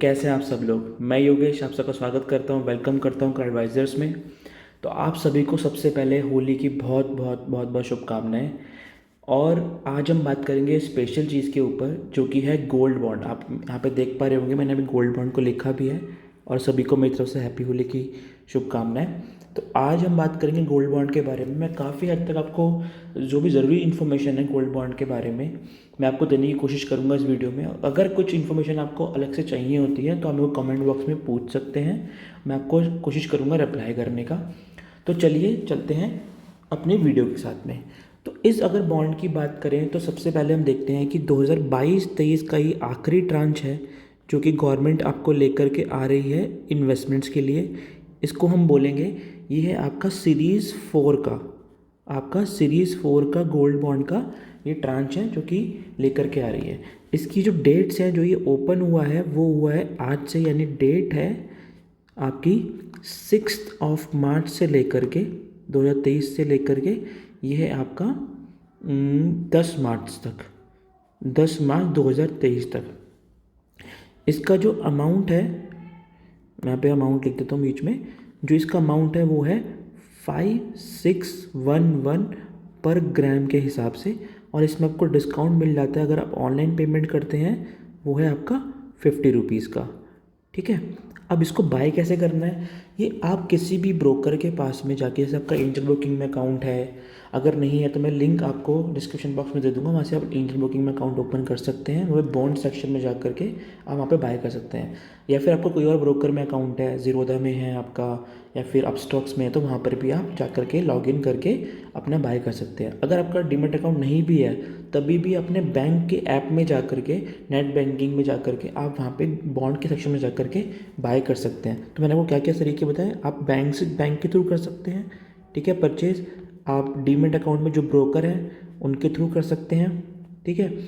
कैसे हैं आप सब लोग। मैं योगेश आप सबका स्वागत करता हूं, वेलकम करता हूं कर एडवाइज़र्स में। तो आप सभी को सबसे पहले होली की बहुत बहुत बहुत बहुत शुभकामनाएं। और आज हम बात करेंगे स्पेशल चीज़ के ऊपर जो कि है गोल्ड बॉन्ड। आप यहाँ पे देख पा रहे होंगे, मैंने अभी गोल्ड बॉन्ड को लिखा भी है। और सभी को मेरी तरफ से हैप्पी होली की शुभकामनाएं। तो आज हम बात करेंगे गोल्ड बॉन्ड के बारे में। मैं काफ़ी हद तक आपको जो भी ज़रूरी इन्फॉर्मेशन है गोल्ड बॉन्ड के बारे में मैं आपको देने की कोशिश करूँगा इस वीडियो में। अगर कुछ इन्फॉर्मेशन आपको अलग से चाहिए होती है तो आप मेरे को कमेंट बॉक्स में पूछ सकते हैं, मैं आपको कोशिश करूँगा रिप्लाई करने का। तो चलिए चलते हैं अपने वीडियो के साथ में। तो इस अगर बॉन्ड की बात करें तो सबसे पहले हम देखते हैं कि 2022-23 का ही आखिरी ट्रांच है जो कि गवर्नमेंट आपको लेकर के आ रही है इन्वेस्टमेंट्स के लिए। इसको हम बोलेंगे ये है आपका सीरीज़ 4 का गोल्ड बॉन्ड का ये ट्रांच है जो कि लेकर के आ रही है। इसकी जो डेट्स हैं जो ये ओपन हुआ है वो हुआ है आज से, यानी डेट है आपकी 6 मार्च से लेकर के 2023 से लेकर के ये है आपका 10 मार्च तक, 10 मार्च 2023 तक। इसका जो अमाउंट है, मैं यहाँ पे अमाउंट लिख देता हूँ बीच में। जो इसका अमाउंट है वो है 5611 पर ग्राम के हिसाब से। और इसमें आपको डिस्काउंट मिल जाता है अगर आप ऑनलाइन पेमेंट करते हैं, वो है आपका 50 रुपीज़ का। ठीक है। अब इसको बाय कैसे करना है, ये आप किसी भी ब्रोकर के पास में जाके, जैसे आपका एंजल ब्रोकिंग में अकाउंट है, अगर नहीं है तो मैं लिंक आपको डिस्क्रिप्शन बॉक्स में दे दूंगा, वहाँ से आप एंजल ब्रोकिंग में अकाउंट ओपन कर सकते हैं। वो बॉन्ड सेक्शन में जा करके आप वहाँ पे बाय कर सकते हैं। या फिर आपको कोई और ब्रोकर में अकाउंट है, ज़ीरोधा में है आपका, या फिर अपस्टॉक्स में है, तो वहाँ पर भी आप जा करके लॉगिन करके अपना बाय कर सकते हैं। अगर आपका डीमैट अकाउंट नहीं भी है तभी भी अपने बैंक के ऐप में जा करके, नेट बैंकिंग में जा करके आप वहाँ पे बॉन्ड के सेक्शन में जा करके बाय कर सकते हैं। तो मैंने आपको क्या क्या तरीके बताए। आप बैंक के थ्रू कर सकते हैं, ठीक है, परचेज़। आप डीमैट अकाउंट में जो ब्रोकर हैं उनके थ्रू कर सकते हैं, ठीक है।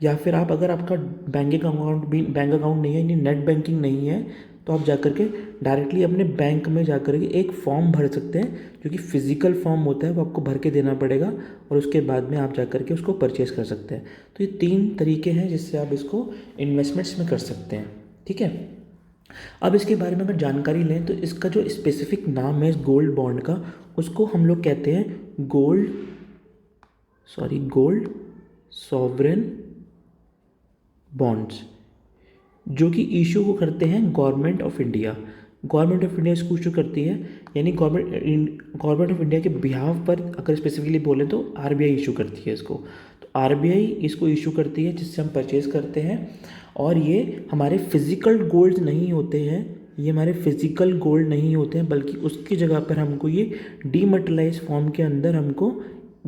या फिर आप, अगर आपका बैंक अकाउंट नहीं है, यानी नेट बैंकिंग नहीं है, तो आप जा करके डायरेक्टली अपने बैंक में जा करके एक फॉर्म भर सकते हैं जो कि फ़िज़िकल फॉर्म होता है, वो आपको भर के देना पड़ेगा। और उसके बाद में आप जा करके उसको परचेज़ कर सकते हैं। तो ये 3 तरीके हैं जिससे आप इसको इन्वेस्टमेंट्स में कर सकते हैं, ठीक है। अब इसके बारे में अगर जानकारी लें तो इसका जो स्पेसिफिक नाम है इस गोल्ड बॉन्ड का, उसको हम लोग कहते हैं गोल्ड सॉवरेन बॉन्ड्स, जो कि इशू को करते हैं government of India. Government of India इसको इशू करती है, यानी गवर्नमेंट ऑफ इंडिया के बिहाफ पर अगर स्पेसिफिकली बोले तो आरबीआई इशू करती है इसको। तो आरबीआई इसको इशू करती है जिससे हम परचेज़ करते हैं। और ये हमारे फिज़िकल गोल्ड नहीं होते हैं, बल्कि उसकी जगह पर हमको ये डीमेटलाइज फॉर्म के अंदर हमको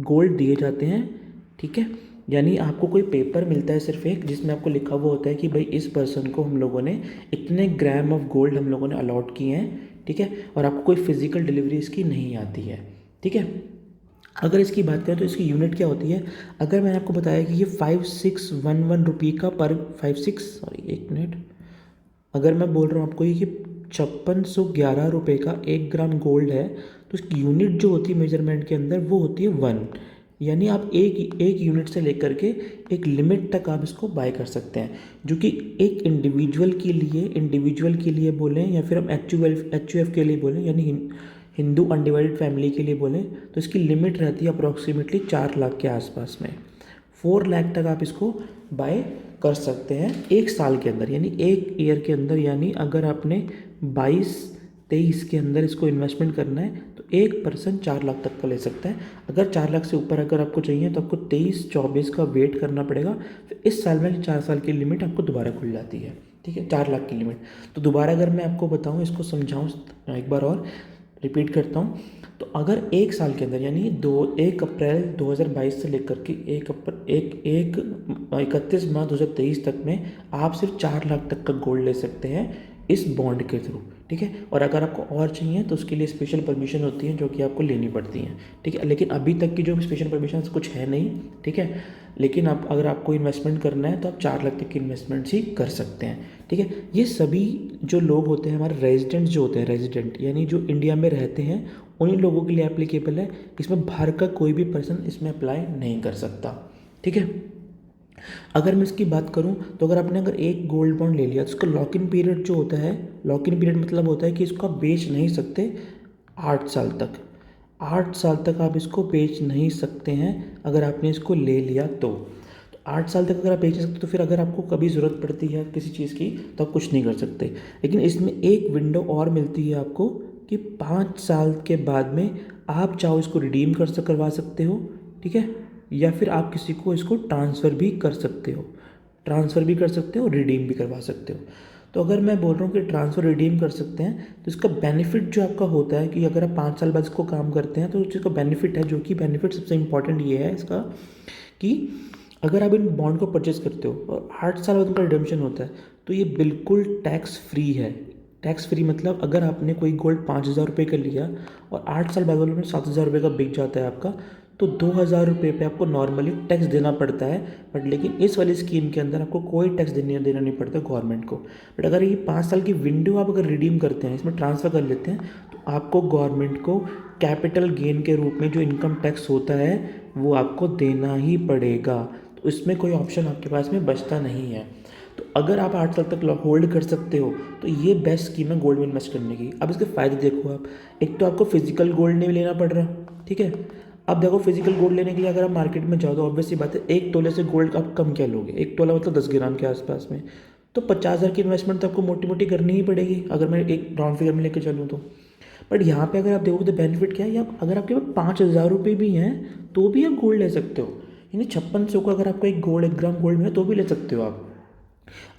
गोल्ड दिए जाते हैं, ठीक है। यानी आपको कोई पेपर मिलता है सिर्फ एक, जिसमें आपको लिखा हुआ होता है कि भाई इस पर्सन को हम लोगों ने इतने ग्राम ऑफ गोल्ड हम लोगों ने अलॉट किए हैं, ठीक है। और आपको कोई फिजिकल डिलीवरी इसकी नहीं आती है, ठीक है। अगर इसकी बात करें तो इसकी यूनिट क्या होती है। अगर मैंने आपको बताया कि ये 5611 रुपये का पर 56 सॉरी एक मिनट, अगर मैं बोल रहा हूँ आपको ये 5611 रुपये का 1 ग्राम गोल्ड है, तो इसकी यूनिट जो होती है मेजरमेंट के अंदर वो होती है 1। यानी आप एक यूनिट से लेकर के एक लिमिट तक आप इसको बाय कर सकते हैं, जो कि एक इंडिविजुअल के लिए बोलें या फिर हम एच के लिए बोलें, यानी हिंदू अनडिवाइडेड फैमिली के लिए बोलें, तो इसकी लिमिट रहती है अप्रॉक्सीमेटली 4 लाख के आसपास में। 4 लाख तक आप इसको बाय कर सकते हैं 1 साल के अंदर, यानी 1 ईयर के अंदर। यानी अगर आपने 22-23 के अंदर इसको इन्वेस्टमेंट करना है तो एक पर्सन 4 लाख तक का ले सकता है। अगर 4 लाख से ऊपर अगर आपको चाहिए तो आपको 23-24 का वेट करना पड़ेगा। फिर इस साल में 4 साल की लिमिट आपको दोबारा खुल जाती है, ठीक है, 4 लाख की लिमिट। तो दोबारा अगर मैं आपको बताऊँ, इसको समझाऊँ एक बार और रिपीट करता हूँ। तो अगर 1 साल के अंदर, यानी 1 अप्रैल 2022 से लेकर के 31 मार्च 2023 तक में आप सिर्फ 4 लाख तक का गोल्ड ले सकते हैं इस बॉन्ड के थ्रू, ठीक है। और अगर आपको और चाहिए तो उसके लिए स्पेशल परमिशन होती है जो कि आपको लेनी पड़ती हैं, ठीक है। लेकिन अभी तक की जो स्पेशल परमिशन कुछ है नहीं, ठीक है। लेकिन आप, अगर आपको इन्वेस्टमेंट करना है तो आप 4 लाख तक की इन्वेस्टमेंट्स ही कर सकते हैं, ठीक है। ये सभी जो लोग होते हैं हमारे रेजिडेंट्स जो होते हैं, रेजिडेंट यानी जो इंडिया में रहते हैं, उन्हीं लोगों के लिए एप्लीकेबल है। इसमें बाहर का कोई भी पर्सन इसमें अप्लाई नहीं कर सकता, ठीक है। अगर मैं इसकी बात करूं तो अगर आपने अगर एक गोल्ड बॉन्ड ले लिया तो उसका लॉक इन पीरियड जो होता है, लॉक इन पीरियड मतलब होता है कि इसको आप बेच नहीं सकते 8 साल तक। 8 साल तक आप इसको बेच नहीं सकते हैं अगर आपने इसको ले लिया तो 8 साल तक अगर आप बेच नहीं सकते तो फिर अगर आपको कभी ज़रूरत पड़ती है किसी चीज़ की तो आप कुछ नहीं कर सकते। लेकिन इसमें एक विंडो और मिलती है आपको कि 5 साल के बाद में आप चाहो इसको रिडीम करवा सकते हो, ठीक है, या फिर आप किसी को इसको ट्रांसफ़र भी कर सकते हो, ट्रांसफ़र भी कर सकते हो, रिडीम भी करवा सकते हो। तो अगर मैं बोल रहा हूँ कि ट्रांसफ़र रिडीम कर सकते हैं तो इसका बेनिफिट जो आपका होता है कि अगर आप 5 साल बाद इसको काम करते हैं तो उस चीज़ का बेनिफिट है, जो कि बेनिफिट सबसे इंपॉर्टेंट ये है इसका कि अगर आप इन बॉन्ड को परचेज़ करते हो और 8 साल बाद उनका रिडम्पशन होता है तो ये बिल्कुल टैक्स फ्री है। टैक्स फ्री मतलब अगर आपने कोई गोल्ड 5,000 रुपये का लिया और 8 साल बाद वालों में 7,000 रुपये का बिक जाता है आपका, तो 2,000 रुपये पे आपको नॉर्मली टैक्स देना पड़ता है। बट लेकिन इस वाली स्कीम के अंदर आपको कोई टैक्स देना नहीं पड़ता गवर्नमेंट को। बट अगर ये 5 साल की विंडो आप अगर रिडीम करते हैं, इसमें ट्रांसफ़र कर लेते हैं, तो आपको गवर्नमेंट को कैपिटल गेन के रूप में जो इनकम टैक्स होता है वो आपको देना ही पड़ेगा। तो इसमें कोई ऑप्शन आपके पास में बचता नहीं है। तो अगर आप 8 साल तक होल्ड कर सकते हो तो ये बेस्ट स्कीम है गोल्ड में इन्वेस्ट करने की। अब इसके फ़ायदे देखो आप, एक तो आपको फिजिकल गोल्ड नहीं लेना पड़ रहा, ठीक है। अब देखो फिजिकल गोल्ड लेने के लिए अगर आप मार्केट में जाओ तो ऑब्वियसली बात है 1 तोले से गोल्ड आप कम क्या लोगे, 1 तोला मतलब 10 ग्राम के आसपास में। तो 50,000 की इन्वेस्टमेंट तो आपको मोटी मोटी करनी ही पड़ेगी अगर मैं एक राउंड फिगर में लेके चलूँ तो। बट यहाँ पे अगर आप देखोगे तो बेनिफिट क्या है, या अगर आपके पास 5,000 रुपये भी हैं तो भी आप गोल्ड ले सकते हो। यानी 5600 का अगर आपको एक गोल्ड 1 ग्राम गोल्ड में है तो भी ले सकते हो आप।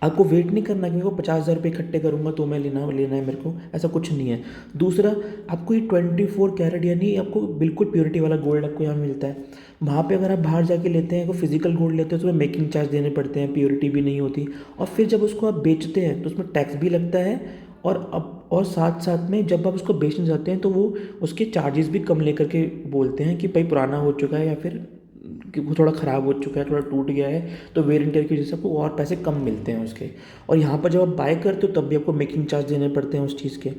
आपको वेट नहीं करना कि मेरे को 50,000 रुपये इकट्ठे करूँगा तो मैं लेना लेना है मेरे को, ऐसा कुछ नहीं है। दूसरा, आपको ये 24 कैरेट यानी आपको बिल्कुल प्योरिटी वाला गोल्ड आपको यहाँ मिलता है। वहाँ पे अगर आप बाहर जाके लेते हैं, कोई फिजिकल गोल्ड लेते हैं तो उसमें मेकिंग चार्ज देने पड़ते हैं, प्योरिटी भी नहीं होती, और फिर जब उसको आप बेचते हैं तो उसमें टैक्स भी लगता है। और साथ साथ में जब आप उसको बेचने जाते हैं तो वो उसके चार्जेस भी कम लेकर के बोलते हैं कि भाई पुराना हो चुका है या फिर कि वो थोड़ा ख़राब हो चुका है, थोड़ा टूट गया है, तो वेयर एंड टेयर की वजह से आपको और पैसे कम मिलते हैं उसके। और यहाँ पर जब आप बाय करते हो तब भी आपको मेकिंग चार्ज देने पड़ते हैं उस चीज़ के।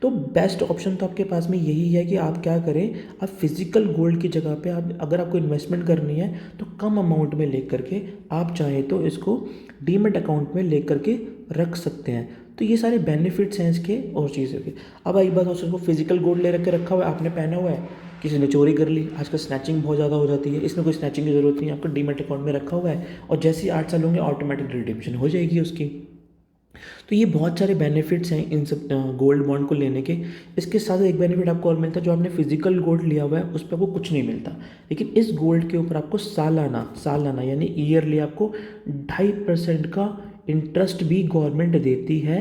तो बेस्ट ऑप्शन तो आपके पास में यही है कि आप क्या करें, आप फिजिकल गोल्ड की जगह पे आप अगर आपको इन्वेस्टमेंट करनी है तो कम अमाउंट में ले करके आप चाहें तो इसको डीमेट अकाउंट में ले करके रख सकते हैं। तो ये सारे बेनिफिट्स हैं इसके और चीज़ों के। अब एक बात, उसको फिजिकल गोल्ड ले रख के रखा हुआ है, आपने पहना हुआ है, किसी ने चोरी कर ली, आजकल स्नैचिंग बहुत ज़्यादा हो जाती है, इसमें कोई स्नैचिंग की ज़रूरत नहीं है, आपका डीमेट अकाउंट में रखा हुआ है और जैसे ही 8 साल होंगे ऑटोमेटिक रिडीम्पशन हो जाएगी उसकी। तो ये बहुत सारे बेनिफिट्स हैं इन सब गोल्ड बॉन्ड को लेने के। इसके साथ एक बेनिफिट आपको और मिलता है, जो आपने फिजिकल गोल्ड लिया हुआ है उस पर आपको कुछ नहीं मिलता, लेकिन इस गोल्ड के ऊपर आपको सालाना सालाना यानी ईयरली आपको 2.5% का इंटरेस्ट भी गवर्नमेंट देती है।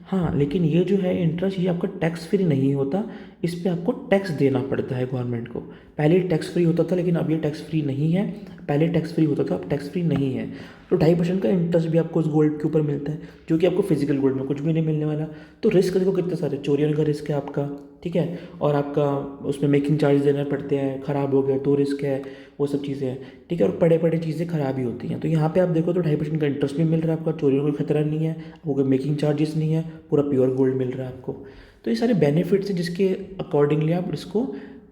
हाँ, लेकिन ये जो है इंटरेस्ट ये आपका टैक्स फ्री नहीं होता, इस पे आपको टैक्स देना पड़ता है गवर्नमेंट को। पहले टैक्स फ्री होता था लेकिन अब ये टैक्स फ्री नहीं है, पहले टैक्स फ्री होता था अब टैक्स फ्री नहीं है। तो 2.5% का इंटरेस्ट भी आपको उस गोल्ड के ऊपर मिलता है, जो कि आपको फिजिकल गोल्ड में कुछ भी नहीं मिलने वाला। तो रिस्क देखो कितने सारे, चोरी होने का रिस्क है आपका, ठीक है, और आपका उसमें मेकिंग चार्ज देने पड़ते हैं, ख़राब हो गया तो रिस्क है, वो सब चीज़ें हैं, ठीक है, और पड़े पड़े चीज़ें ख़राब ही होती हैं। तो यहाँ पे आप देखो तो 2.5% का इंटरेस्ट भी मिल रहा है आपका, चोरी होने का खतरा नहीं है, आपको कोई मेकिंग चार्जेस नहीं है, पूरा प्योर गोल्ड मिल रहा है आपको। तो ये सारे बेनिफिट्स हैं जिसके अकॉर्डिंगली आप इसको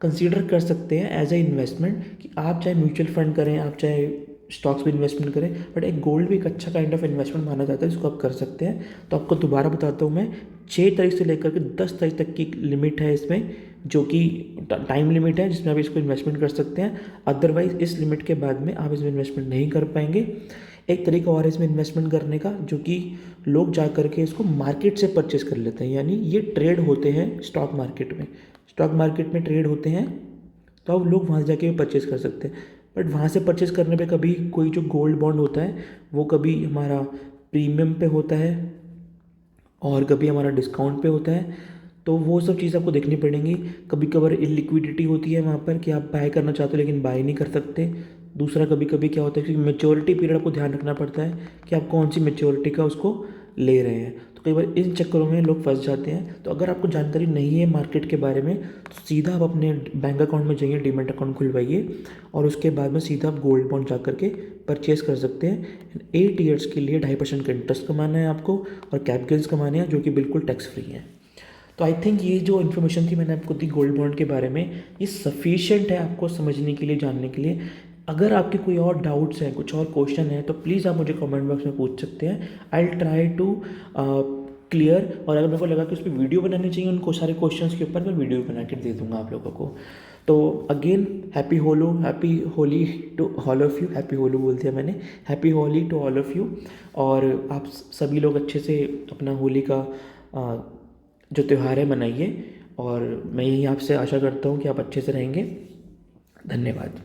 कंसीडर कर सकते हैं एज ए इन्वेस्टमेंट, कि आप चाहे म्यूचुअल फंड करें, आप चाहे स्टॉक्स में इन्वेस्टमेंट करें, बट एक गोल्ड भी एक अच्छा काइंड ऑफ इन्वेस्टमेंट माना जाता है, जिसको आप कर सकते हैं। तो आपको दोबारा बताता हूँ मैं, 6 तारीख से लेकर के 10 तारीख तक की लिमिट है इसमें, जो कि टाइम लिमिट है जिसमें आप इसको इन्वेस्टमेंट कर सकते हैं। अदरवाइज इस लिमिट के बाद में आप इसमें इन्वेस्टमेंट नहीं कर पाएंगे। एक तरीका और है इसमें इन्वेस्टमेंट करने का, जो कि लोग जा करके इसको मार्केट से परचेस कर लेते हैं, यानी ये ट्रेड होते हैं स्टॉक मार्केट में, स्टॉक मार्केट में ट्रेड होते हैं, तो अब लोग वहाँ जाके परचेस कर सकते हैं। बट वहाँ से परचेस करने पे कभी कोई जो गोल्ड बॉन्ड होता है वो कभी हमारा प्रीमियम पे होता है और कभी हमारा डिस्काउंट पे होता है, तो वो सब चीज़ आपको देखनी पड़ेंगी। कभी कभार इलिक्विडिटी होती है वहाँ पर कि आप बाय करना चाहते हो लेकिन बाय नहीं कर सकते। दूसरा, कभी कभी क्या होता है कि मेच्योरिटी पीरियड आपको ध्यान रखना पड़ता है कि आप कौन सी मेच्योरिटी का उसको ले रहे हैं, तो कई बार इन चक्करों में लोग फंस जाते हैं। तो अगर आपको जानकारी नहीं है मार्केट के बारे में तो सीधा आप अपने बैंक अकाउंट में जाइए, डीमैट अकाउंट खुलवाइए और उसके बाद में सीधा आप गोल्ड बॉन्ड जा करके परचेज कर सकते हैं। 8 ईयर्स के लिए 2.5% का इंटरेस्ट कमाना है आपको और कैप गेन्स कमाने हैं, जो कि बिल्कुल टैक्स फ्री है। तो आई थिंक ये जो इन्फॉर्मेशन थी मैंने आपको दी गोल्ड बॉन्ड के बारे में, ये सफिशिएंट है आपको समझने के लिए, जानने के लिए। अगर आपके कोई और डाउट्स हैं, कुछ और क्वेश्चन है, तो प्लीज़ आप मुझे कमेंट बॉक्स में पूछ सकते हैं। I will try to clear, और अगर मेरे को लगा कि उस पर वीडियो बनानी चाहिए उनको सारे क्वेश्चंस के ऊपर, मैं वीडियो बना के दे दूंगा आप लोगों को। तो again happy Holi to all of you. Happy Holi बोल दिया मैंने, happy Holi to all of you. और आप सभी लोग अच्छे से अपना होली का जो त्यौहार है मनाइए, और मैं यही आपसे आशा करता हूँ कि आप अच्छे से रहेंगे। धन्यवाद।